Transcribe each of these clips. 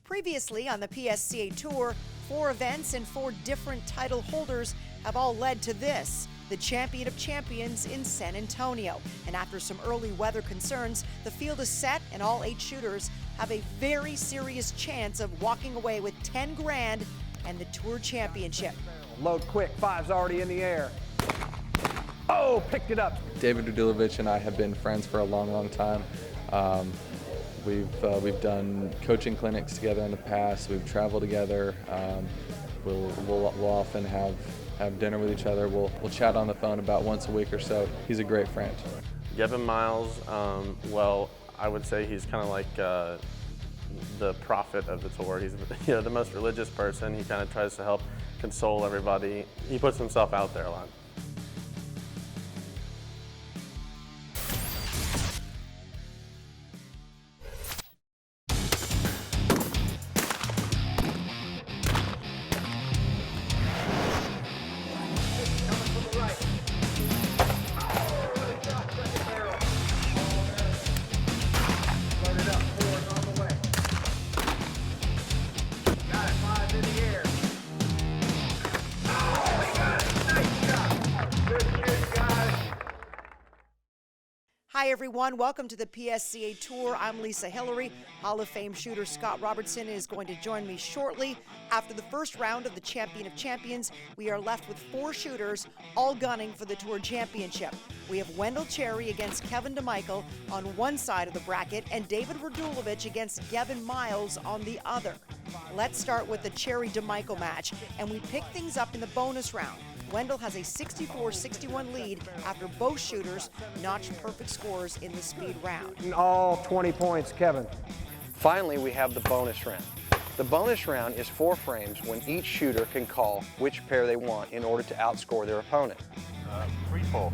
Previously on the PSCA Tour, 4 events and 4 different title holders have all led to this, the Champion of Champions in San Antonio. And after some early weather concerns, the field is set and all 8 shooters have a very serious chance of walking away with 10 grand and the Tour Championship. Load quick, 5's already in the air. Oh, picked it up. David Dudilovich and I have been friends for a long, long time. We've done coaching clinics together in the past. We've traveled together. We'll often have dinner with each other. We'll chat on the phone about once a week or so. He's a great friend. Gavin Miles, well, I would say he's kind of like the prophet of the tour. He's the most religious person. He kind of tries to help console everybody. He puts himself out there a lot. Hi everyone, welcome to the PSCA Tour. I'm Lisa Hillary. Hall of Fame shooter Scott Robertson is going to join me shortly. After the first round of the Champion of Champions, we are left with 4 shooters, all gunning for the Tour Championship. We have Wendell Cherry against Kevin Demichael on one side of the bracket and David Dudilovich against Gavin Miles on the other. Let's start with the Cherry-Demichael match, and we pick things up in the bonus round. Wendell has a 64-61 lead after both shooters notched perfect scores in the speed round. All 20 points, Kevin. Finally, we have the bonus round. The bonus round is 4 frames when each shooter can call which pair they want in order to outscore their opponent. 3-4.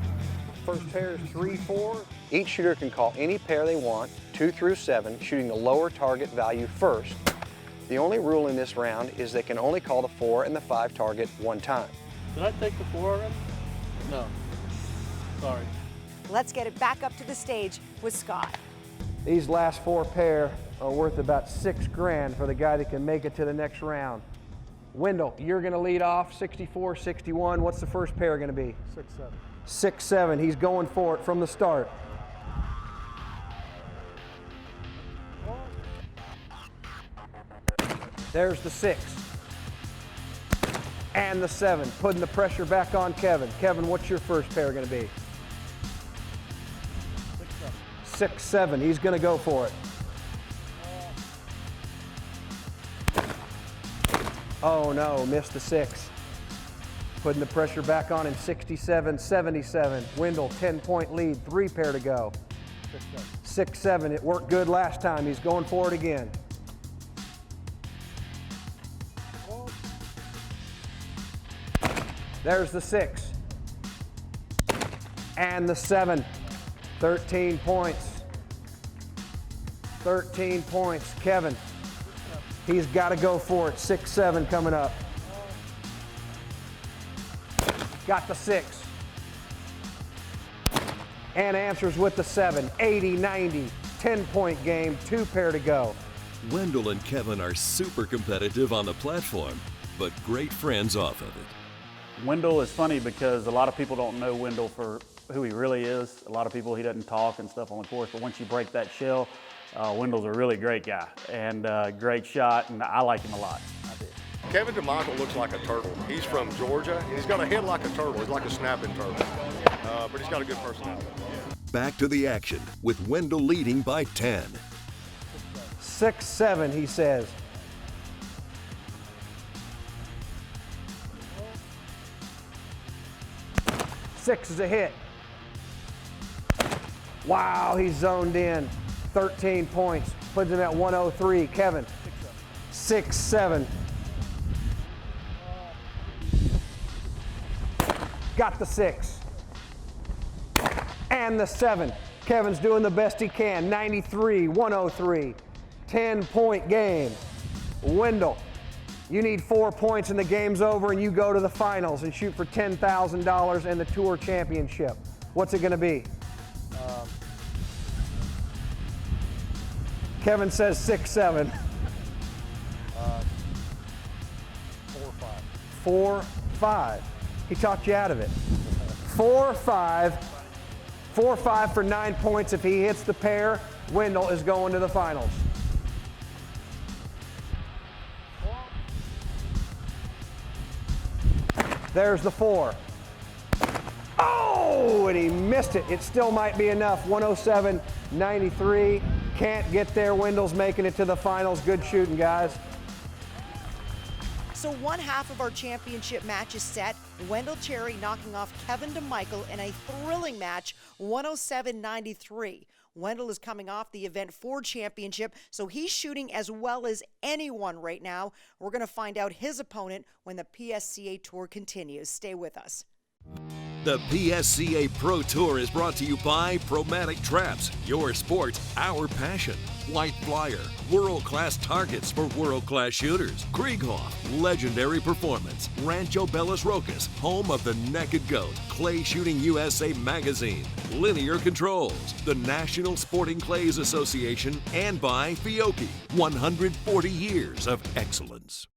First pair is 3-4. Each shooter can call any pair they want, 2 through 7, shooting the lower target value first. The only rule in this round is they can only call the 4 and the 5 target one time. Did I take the 4 already? No. Sorry. Let's get it back up to the stage with Scott. These last 4 pair are worth about 6 grand for the guy that can make it to the next round. Wendell, you're going to lead off 64-61. What's the first pair going to be? 6-7. 6-7. He's going for it from the start. There's the 6. And the 7, putting the pressure back on Kevin. Kevin, what's your first pair going to be? 6-7. He's going to go for it. Oh no, missed the 6. Putting the pressure back on him, 67-77. Wendell, 10-point lead, 3 pair to go. 6-7. It worked good last time. He's going for it again. There's the 6. And the 7. 13 points. 13 points. Kevin, he's got to go for it. 6-7 coming up. Got the 6. And answers with the 7. 80-90. 10-point game. 2 pair to go. Wendell and Kevin are super competitive on the platform, but great friends off of it. Wendell is funny because a lot of people don't know Wendell for who he really is. A lot of people, he doesn't talk and stuff on the course, but once you break that shell, Wendell's a really great guy and great shot, and I like him a lot. I did. Kevin Demichael looks like a turtle. He's from Georgia, and he's got a head like a turtle. He's like a snapping turtle, but he's got a good personality. Back to the action with Wendell leading by 10. 6-7, he says. Six is a hit. Wow, he's zoned in. 13 points. Puts him at 103. Kevin. 6-7. Got the 6. And the 7. Kevin's doing the best he can. 93-103. 10-point game. Wendell, you need 4 points and the game's over and you go to the finals and shoot for $10,000 and the Tour Championship. What's it going to be? Kevin says 6-7. 4-5. He talked you out of it. 4-5. 4-5 for 9 points. If he hits the pair, Wendell is going to the finals. There's the 4. Oh, and he missed it. It still might be enough. 107-93. Can't get there. Wendell's making it to the finals. Good shooting, guys. So one half of our championship match is set. Wendell Cherry knocking off Kevin Demichael in a thrilling match, 107-93. Wendell is coming off the Event 4 championship, so he's shooting as well as anyone right now. We're going to find out his opponent when the PSCA Tour continues. Stay with us. The PSCA Pro Tour is brought to you by Promatic Traps, your sport, our passion. White Flyer, world-class targets for world-class shooters. Krieghoff, legendary performance. Rancho Belas Rocas, home of the Naked Goat. Clay Shooting USA Magazine. Linear Controls, the National Sporting Clays Association, and by Fiocchi, 140 years of excellence.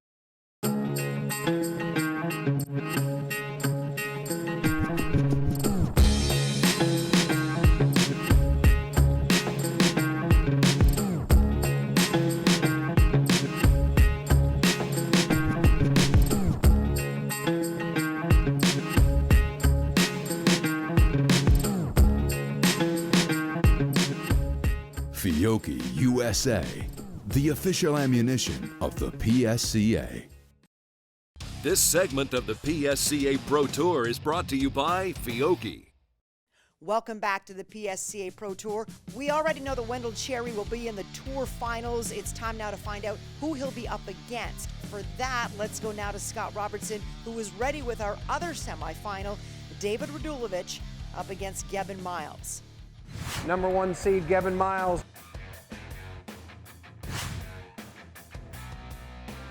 Fiocchi USA, the official ammunition of the PSCA. This segment of the PSCA Pro Tour is brought to you by Fiocchi. Welcome back to the PSCA Pro Tour. We already know that Wendell Cherry will be in the Tour Finals. It's time now to find out who he'll be up against. For that, let's go now to Scott Robertson, who is ready with our other semifinal, David Radulovic up against Gavin Miles. Number 1 seed, Gavin Miles.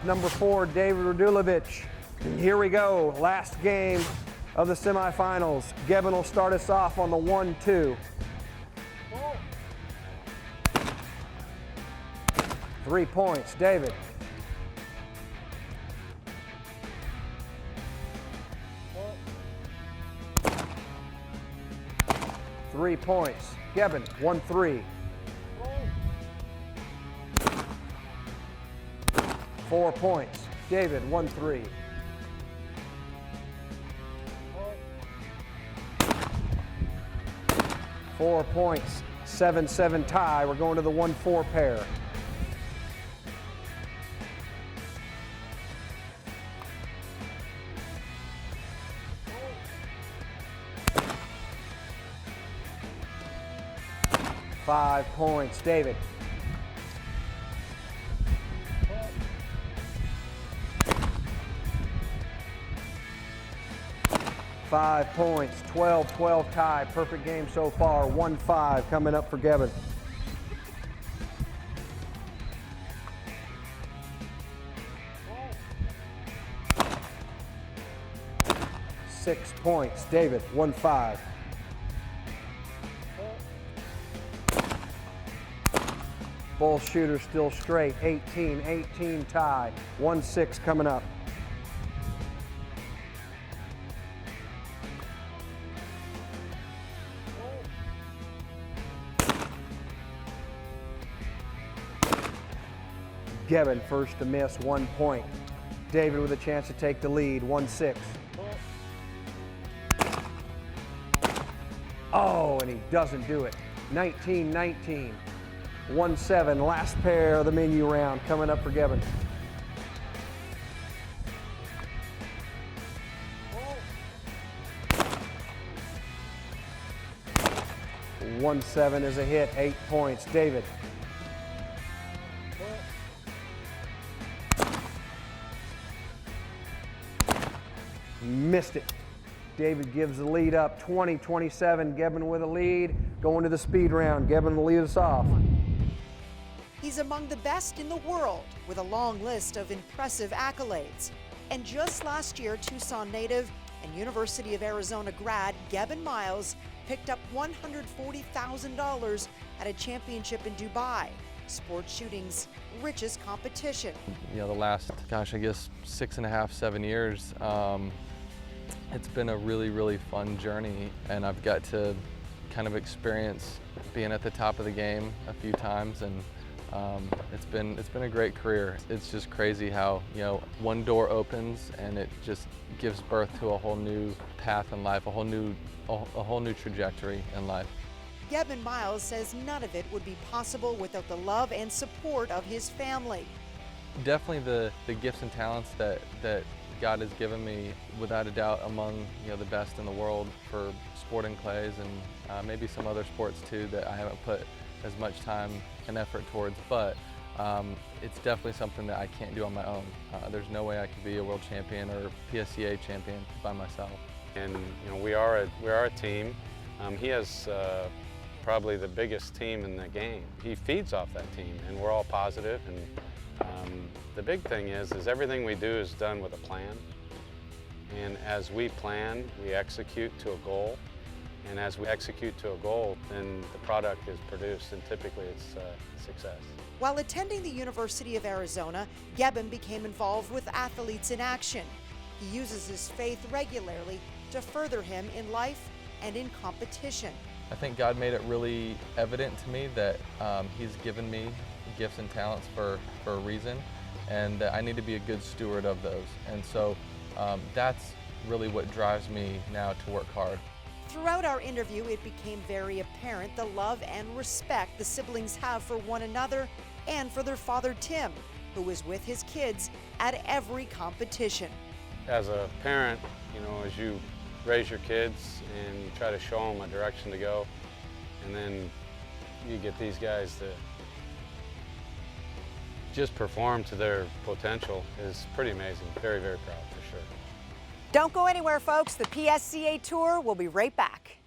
Number 4, David Radulovic. Here we go, last game of the semifinals. Gavin will start us off on the 1-2. 3 points, David. Three points, Gavin, 1-3. 4 points, David, 1-3. 4 points, 7-7 tie. We're going to the 1-4 pair. Five points, David. 5 points, 12-12 tie. Perfect game so far. 1-5 coming up for Gavin. 6 points, David, 1-5. Both shooters still straight, 18-18 tie. 1-6 coming up. Gavin first to miss, 1 point. David with a chance to take the lead, 1-6. Oh, and he doesn't do it. 19-19. 1-7, last pair of the menu round coming up for Gavin. Oh. 1-7 is a hit, 8 points. David. Missed it. David gives the lead up, 20-27. Gavin with a lead, going to the speed round. Gavin will lead us off. He's among the best in the world with a long list of impressive accolades. And just last year, Tucson native and University of Arizona grad Gavin Miles picked up $140,000 at a championship in Dubai. sports shooting's richest competition. You know, the last, gosh, I guess 6.5, 7 years, it's been a really, really fun journey, and I've got to kind of experience being at the top of the game a few times, and it's been a great career. It's just crazy how, you know, one door opens and it just gives birth to a whole new path in life, a whole new trajectory in life. Gebben Miles says none of it would be possible without the love and support of his family. Definitely the gifts and talents that God has given me, without a doubt, among, you know, the best in the world for sporting clays, and maybe some other sports too that I haven't put as much time and effort towards, but it's definitely something that I can't do on my own. There's no way I could be a world champion or PSCA champion by myself. And you know, we are a team. He has probably the biggest team in the game. He feeds off that team, and we're all positive. And the big thing is everything we do is done with a plan. And as we plan, we execute to a goal. And as we execute to a goal, then the product is produced, and typically it's success. While attending the University of Arizona, Gebben became involved with Athletes in Action. He uses his faith regularly to further him in life and in competition. I think God made it really evident to me that He's given me gifts and talents for a reason, and that I need to be a good steward of those. And so that's really what drives me now to work hard. Throughout our interview, it became very apparent the love and respect the siblings have for one another and for their father, Tim, who is with his kids at every competition. As a parent, you know, as you raise your kids and you try to show them a direction to go, and then you get these guys to just perform to their potential is pretty amazing. Very, very proud, for sure. Don't go anywhere, folks. The PSCA Tour will be right back.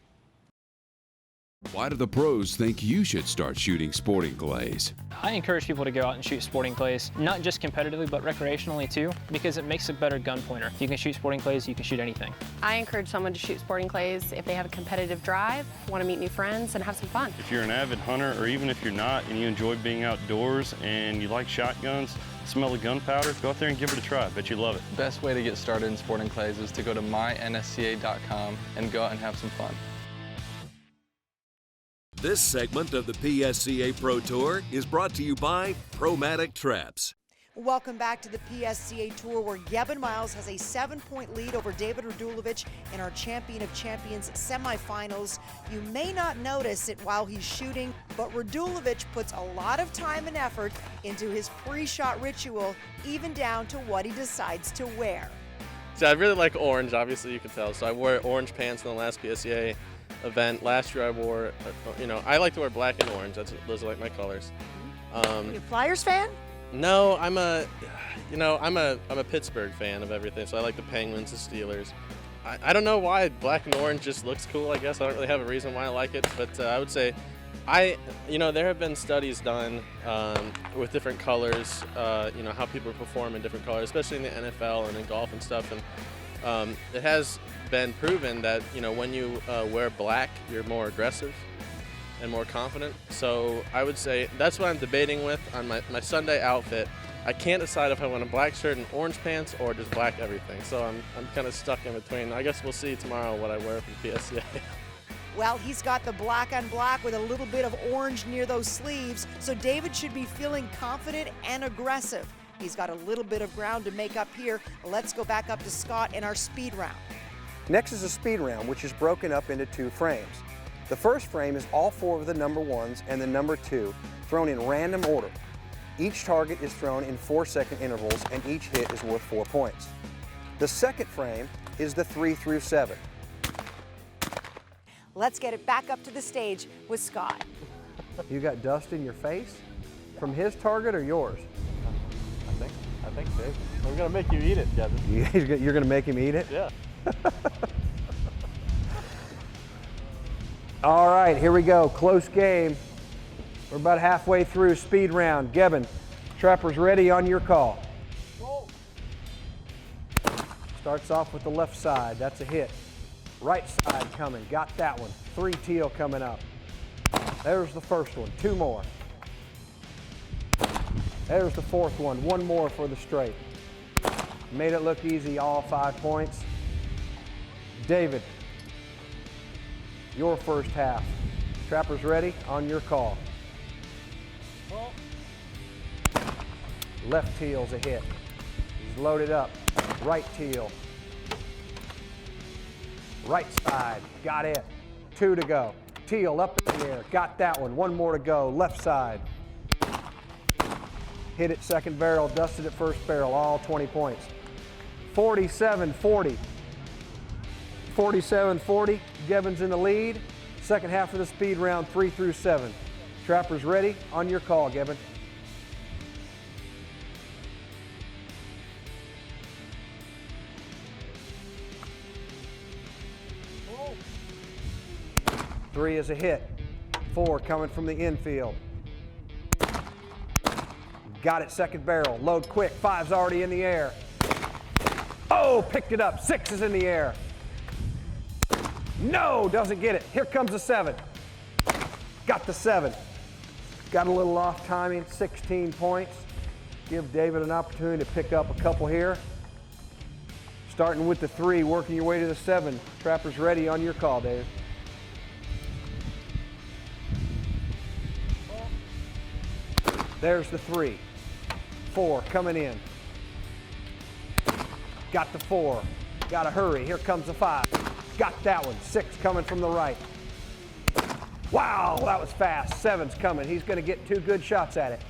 Why do the pros think you should start shooting sporting clays? I encourage people to go out and shoot sporting clays, not just competitively, but recreationally too, because it makes a better gun pointer. If you can shoot sporting clays, you can shoot anything. I encourage someone to shoot sporting clays if they have a competitive drive, want to meet new friends, and have some fun. If you're an avid hunter, or even if you're not, and you enjoy being outdoors and you like shotguns, smell the gunpowder, go out there and give it a try. I bet you love it. The best way to get started in sporting clays is to go to mynsca.com and go out and have some fun. This segment of the PSCA Pro Tour is brought to you by Promatic Traps. Welcome back to the PSCA Tour, where Gebben Miles has a 7-point lead over David Radulovic in our Champion of Champions semifinals. You may not notice it while he's shooting, but Radulovic puts a lot of time and effort into his pre-shot ritual, even down to what he decides to wear. So I really like orange, obviously you can tell. So I wore orange pants in the last PSCA event. Last year I wore, I like to wear black and orange. Those are like my colors. Are you a Flyers fan? No, I'm a Pittsburgh fan of everything. So I like the Penguins, the Steelers. I don't know why black and orange just looks cool. I guess I don't really have a reason why I like it, but I would say, there have been studies done with different colors. How people perform in different colors, especially in the NFL and in golf and stuff. And it has been proven that when you wear black, you're more aggressive and more confident. So I would say that's what I'm debating with on my Sunday outfit. I can't decide if I want a black shirt and orange pants or just black everything. So I'm kind of stuck in between. I guess we'll see tomorrow what I wear for PSCA. Well, he's got the black on black with a little bit of orange near those sleeves, so David should be feeling confident and aggressive. He's got a little bit of ground to make up here. Let's go back up to Scott in our speed round. Next is a speed round, which is broken up into 2 frames. The first frame is all 4 of the number 1s and the number 2 thrown in random order. Each target is thrown in 4-second intervals, and each hit is worth 4 points. The second frame is the 3 through 7. Let's get it back up to the stage with Scott. You got dust in your face? From his target or yours? I think so. I'm going to make you eat it, Kevin. You're going to make him eat it? Yeah. All right, here we go. Close game. We're about halfway through speed round. Gebben, trappers ready, on your call. Starts off with the left side. That's a hit. Right side coming. Got that one. 3 teal coming up. There's the first one. 2 more. There's the fourth one. One more for the straight. Made it look easy, all 5 points. David, your first half. Trappers ready? On your call. Left teal's a hit. He's loaded up. Right teal. Right side. Got it. 2 to go. Teal up in the air. Got that one. 1 more to go. Left side. Hit it second barrel. Dusted it first barrel. All 20 points. 47-40. 47-40. Gevin's in the lead. Second half of the speed round, 3 through 7. Trappers ready? On your call, Gevin. Three is a hit. 4 coming from the infield. Got it second barrel. Load quick. 5's already in the air. Oh, picked it up. 6 is in the air. No, doesn't get it. Here comes the 7. Got the 7. Got a little off timing, 16 points. Give David an opportunity to pick up a couple here. Starting with the 3, working your way to the 7. Trappers ready, on your call, Dave. There's the 3. 4 coming in. Got the 4. Gotta hurry. Here comes the 5. Got that one. 6 coming from the right. Wow, that was fast. 7's coming. He's going to get 2 good shots at it.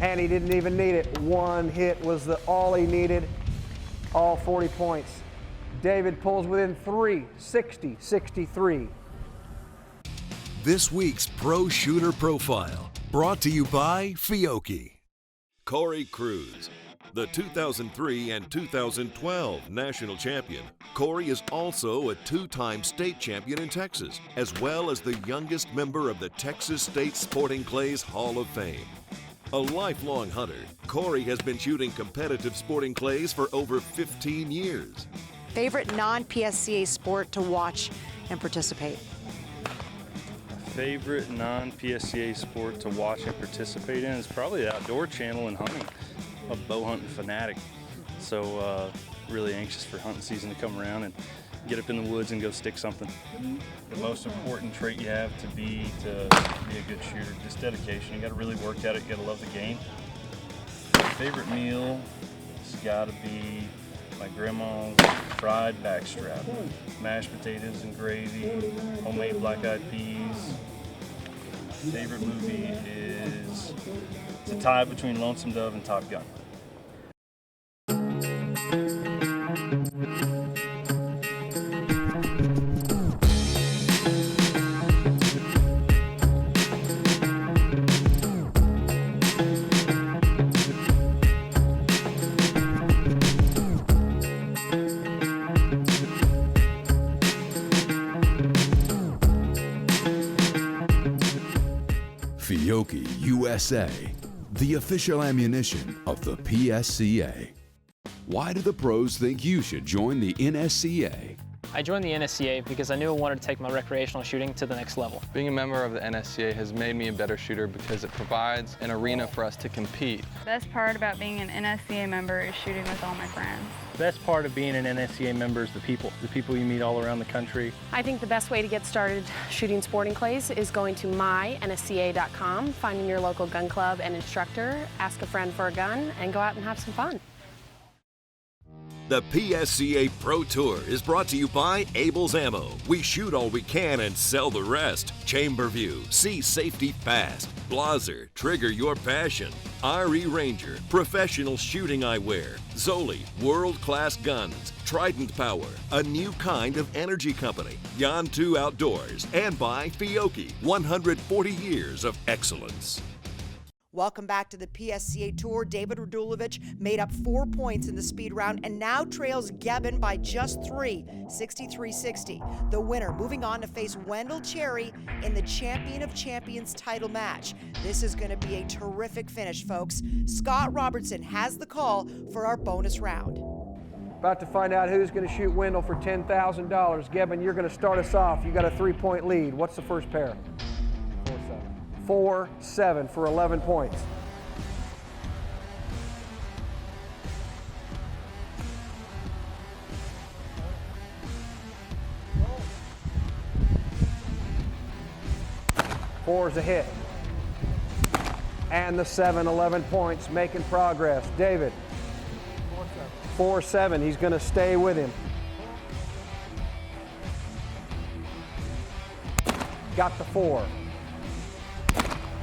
And he didn't even need it. 1 hit was all he needed. All 40 points. David pulls within 3, 60-63. This week's Pro Shooter Profile, brought to you by Fiocchi. Corey Cruz, the 2003 and 2012 national champion. Corey is also a 2-time state champion in Texas, as well as the youngest member of the Texas State Sporting Clays Hall of Fame. A lifelong hunter, Corey has been shooting competitive sporting clays for over 15 years. Favorite non-PSCA sport to watch and participate? Favorite non-PSCA sport to watch and participate in is probably the outdoor channel and hunting. I'm a bow hunting fanatic, so really anxious for hunting season to come around and get up in the woods and go stick something. The most important trait you have to be a good shooter, just dedication. You got to really work at it. You got to love the game. Favorite meal has got to be my grandma's fried backstrap, mashed potatoes and gravy, homemade black-eyed peas. Favorite movie is, it's a tie between Lonesome Dove and Top Gun. Fiocchi USA, the official ammunition of the PSCA. Why do the pros think you should join the NSCA? I joined the NSCA because I knew I wanted to take my recreational shooting to the next level. Being a member of the NSCA has made me a better shooter because it provides an arena for us to compete. The best part about being an NSCA member is shooting with all my friends. The best part of being an NSCA member is the people you meet all around the country. I think the best way to get started shooting sporting clays is going to mynsca.com, finding your local gun club and instructor, ask a friend for a gun, and go out and have some fun. The PSCA Pro Tour is brought to you by Abel's Ammo. We shoot all we can and sell the rest. Chamberview, see safety fast. Blaser, trigger your passion. RE Ranger, professional shooting eyewear. Zoli, world-class guns. Trident Power, a new kind of energy company. Yon 2 Outdoors, and by Fiocchi, 140 years of excellence. Welcome back to the PSCA Tour. David Radulovic made up 4 points in the speed round and now trails Gevin by just 3, 63-60. The winner moving on to face Wendell Cherry in the Champion of Champions title match. This is going to be a terrific finish, folks. Scott Robertson has the call for our bonus round. About to find out who's going to shoot Wendell for $10,000. Gevin, you're going to start us off. You got a 3-point lead. What's the first pair? 4-7 for 11 points. 4's a hit. And the 7, 11 points, making progress. David, 4-7, he's going to stay with him. Got the 4.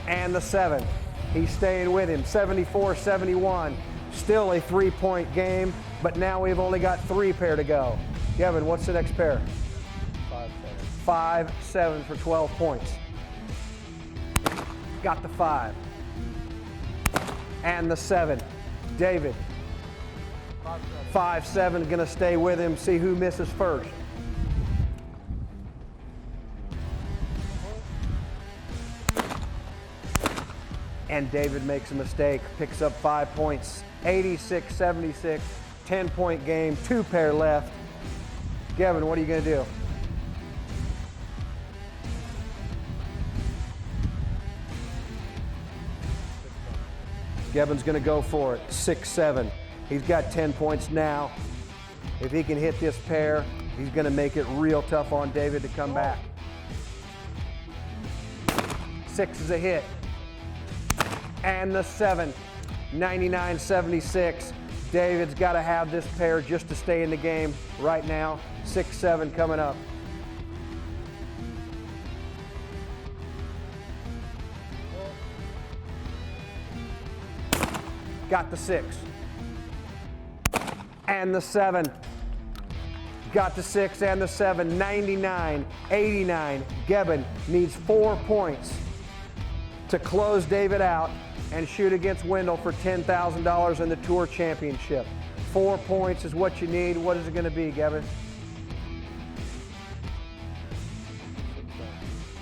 And the 7, he's staying with him. 74-71, still a 3-point game, but now we've only got 3 pair to go. Kevin, what's the next pair? 5-7. 5-7 for 12 points. Got the 5. And the 7. David. 5-7, gonna stay with him, see who misses first. And David makes a mistake, picks up 5 points. 86-76, 10-point game, 2 pair left. Kevin, what are you gonna do? Kevin's going to go for it, 6-7. He's got 10 points now. If he can hit this pair, he's going to make it real tough on David to come back. 6 is a hit. And the 7, 99-76. David's got to have this pair just to stay in the game right now. 6-7 coming up. Got the 6. And the 7. Got the 6 and the 7. 99-89. Gebben needs 4 points to close David out and shoot against Wendell for $10,000 in the Tour Championship. 4 points is what you need. What is it going to be, Gebben?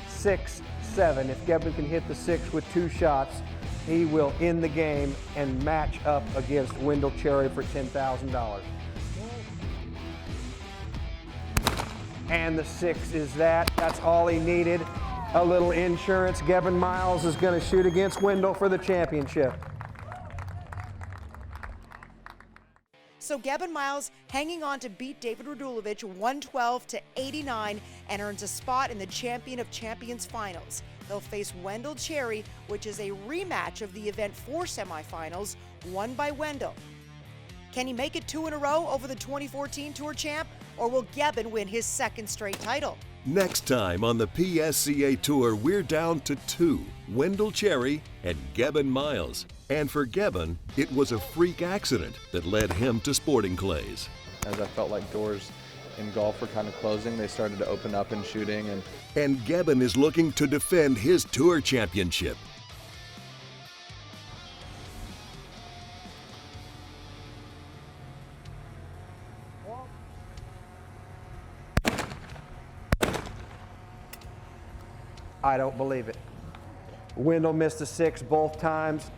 6-7. If Gebben can hit the 6 with 2 shots, he will end the game and match up against Wendell Cherry for $10,000. And the 6 is that. That's all he needed. A little insurance. Gebben Miles is going to shoot against Wendell for the championship. So Gebben Miles hanging on to beat David Radulovic 112-89 and earns a spot in the Champion of Champions finals. They'll face Wendell Cherry, which is a rematch of the event 4 semifinals won by Wendell. Can he make it 2 in a row over the 2014 Tour champ, or will Gebben win his 2nd straight title? Next time on the PSCA Tour, we're down to 2, Wendell Cherry and Gebben Miles. And for Gebben, it was a freak accident that led him to sporting clays. As I felt like doors in golf were kind of closing, they started to open up in shooting. And Gebben is looking to defend his Tour championship. I don't believe it. Wendell missed a 6 both times,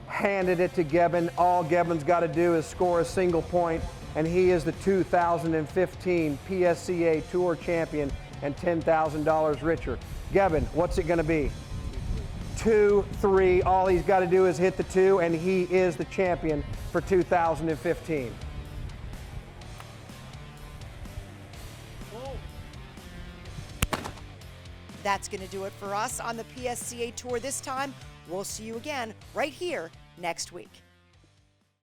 handed it to Gebben. All Gebben's got to do is score a single point, and he is the 2015 PSCA Tour champion and $10,000 richer. Gebben, what's it going to be? 2-3. All he's got to do is hit the 2, and he is the champion for 2015. That's going to do it for us on the PSCA Tour this time. We'll see you again right here next week.